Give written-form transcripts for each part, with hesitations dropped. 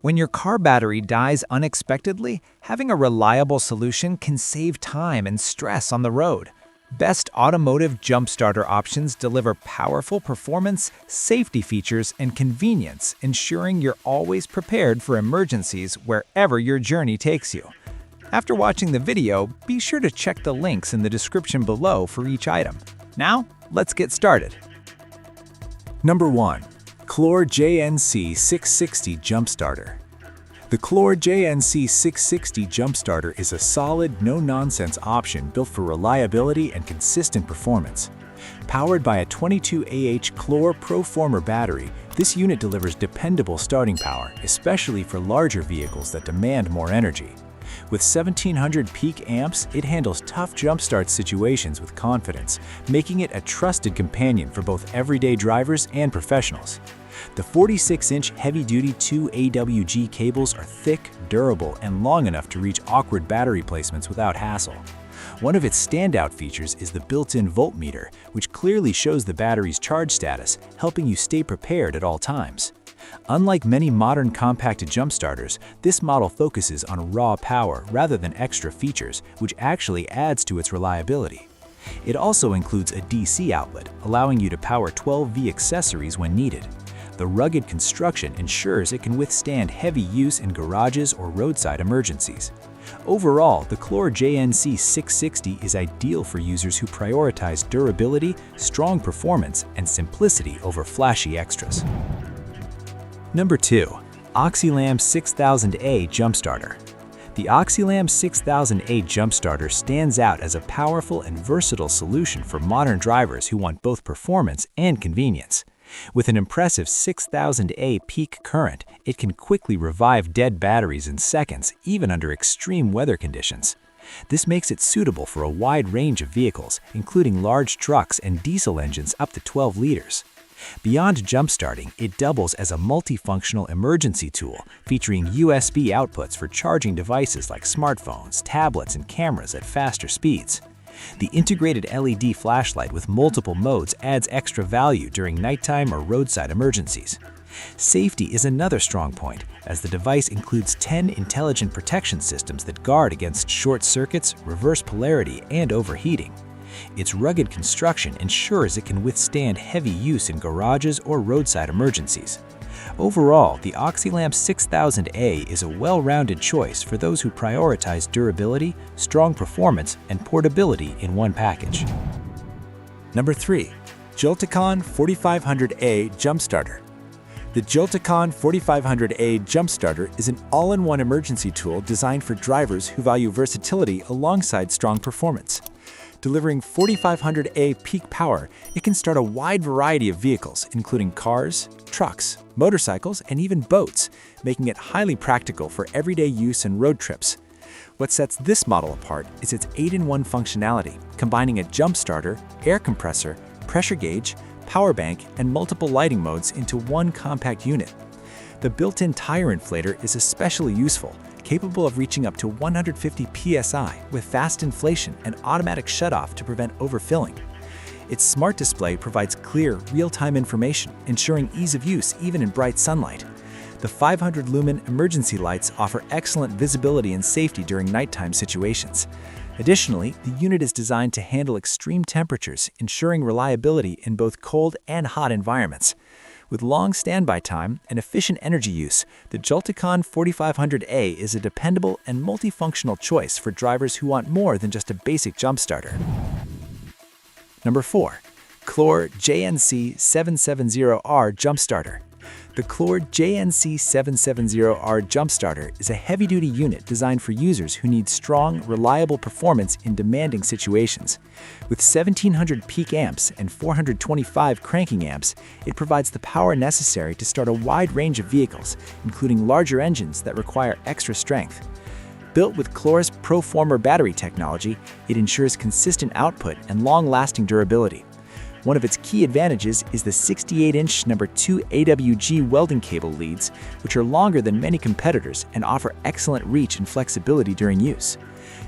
When your car battery dies unexpectedly, having a reliable solution can save time and stress on the road. Best automotive jump starter options deliver powerful performance, safety features, and convenience, ensuring you're always prepared for emergencies wherever your journey takes you. After watching the video, be sure to check the links in the description below for each item. Now, let's get started. Number 1. Clore JNC 660 Jump Starter. The Clore JNC 660 Jump Starter is a solid, no-nonsense option built for reliability and consistent performance. Powered by a 22Ah Clore Proformer battery, this unit delivers dependable starting power, especially for larger vehicles that demand more energy. With 1700 peak amps, it handles tough jumpstart situations with confidence, making it a trusted companion for both everyday drivers and professionals. The 46-inch heavy-duty 2AWG cables are thick, durable, and long enough to reach awkward battery placements without hassle. One of its standout features is the built-in voltmeter, which clearly shows the battery's charge status, helping you stay prepared at all times. Unlike many modern compacted jump starters, this model focuses on raw power rather than extra features, which actually adds to its reliability. It also includes a DC outlet, allowing you to power 12V accessories when needed. The rugged construction ensures it can withstand heavy use in garages or roadside emergencies. Overall, the Clore JNC 660 is ideal for users who prioritize durability, strong performance, and simplicity over flashy extras. Number 2. OXILAM 6000A Jump Starter. The OXILAM 6000A Jump Starter stands out as a powerful and versatile solution for modern drivers who want both performance and convenience. With an impressive 6000A peak current, it can quickly revive dead batteries in seconds, even under extreme weather conditions. This makes it suitable for a wide range of vehicles, including large trucks and diesel engines up to 12 liters. Beyond jump starting, it doubles as a multifunctional emergency tool, featuring USB outputs for charging devices like smartphones, tablets, and cameras at faster speeds. The integrated LED flashlight with multiple modes adds extra value during nighttime or roadside emergencies. Safety is another strong point, as the device includes 10 intelligent protection systems that guard against short circuits, reverse polarity, and overheating. Its rugged construction ensures it can withstand heavy use in garages or roadside emergencies. Overall, the OXILAM 6000A is a well-rounded choice for those who prioritize durability, strong performance, and portability in one package. Number 3. Joltekon 4500A Jump Starter. The Joltekon 4500A Jump Starter is an all-in-one emergency tool designed for drivers who value versatility alongside strong performance. Delivering 4500A peak power, it can start a wide variety of vehicles, including cars, trucks, motorcycles, and even boats, making it highly practical for everyday use and road trips. What sets this model apart is its 8-in-1 functionality, combining a jump starter, air compressor, pressure gauge, power bank, and multiple lighting modes into one compact unit. The built-in tire inflator is especially useful, capable of reaching up to 150 psi with fast inflation and automatic shutoff to prevent overfilling. Its smart display provides clear, real-time information, ensuring ease of use even in bright sunlight. The 500-lumen emergency lights offer excellent visibility and safety during nighttime situations. Additionally, the unit is designed to handle extreme temperatures, ensuring reliability in both cold and hot environments. With long standby time and efficient energy use, the Joltekon 4500A is a dependable and multifunctional choice for drivers who want more than just a basic jump starter. Number 4. Clore JNC 770R Jump Starter. The Clore JNC 770R Jump Starter is a heavy-duty unit designed for users who need strong, reliable performance in demanding situations. With 1700 peak amps and 425 cranking amps, it provides the power necessary to start a wide range of vehicles, including larger engines that require extra strength. Built with Clore's Proformer battery technology, it ensures consistent output and long-lasting durability. One of its key advantages is the 68-inch No. 2 AWG welding cable leads, which are longer than many competitors and offer excellent reach and flexibility during use.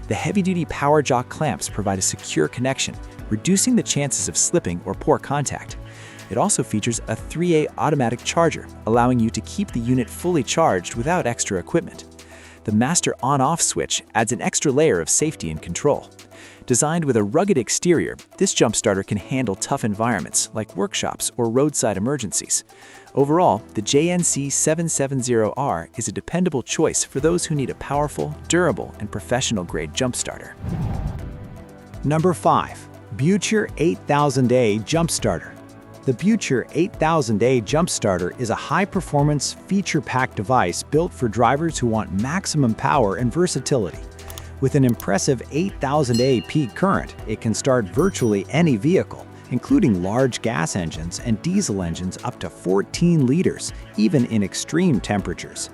The heavy-duty power jaw clamps provide a secure connection, reducing the chances of slipping or poor contact. It also features a 3A automatic charger, allowing you to keep the unit fully charged without extra equipment. The master on-off switch adds an extra layer of safety and control. Designed with a rugged exterior, this jump starter can handle tough environments like workshops or roadside emergencies. Overall, the JNC770R is a dependable choice for those who need a powerful, durable, and professional-grade jump starter. Number 5. BuTure 8000A Jump Starter. The BuTure 8000A Jump Starter is a high-performance, feature-packed device built for drivers who want maximum power and versatility. With an impressive 8000A peak current, it can start virtually any vehicle, including large gas engines and diesel engines up to 14 liters, even in extreme temperatures.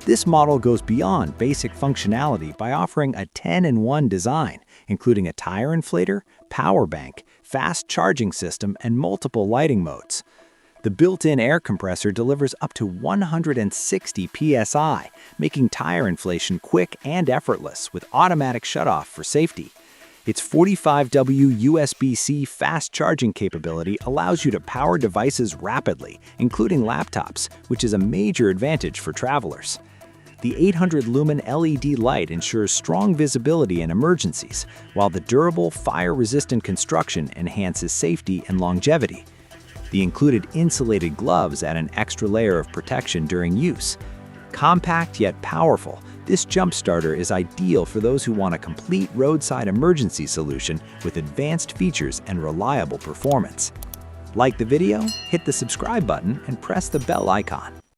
This model goes beyond basic functionality by offering a 10-in-1 design, including a tire inflator, power bank, fast charging system, and multiple lighting modes. The built-in air compressor delivers up to 160 psi, making tire inflation quick and effortless with automatic shutoff for safety. Its 45W USB-C fast charging capability allows you to power devices rapidly, including laptops, which is a major advantage for travelers. The 800-lumen LED light ensures strong visibility in emergencies, while the durable, fire-resistant construction enhances safety and longevity. The included insulated gloves add an extra layer of protection during use. Compact yet powerful, this jump starter is ideal for those who want a complete roadside emergency solution with advanced features and reliable performance. Like the video, hit the subscribe button and press the bell icon.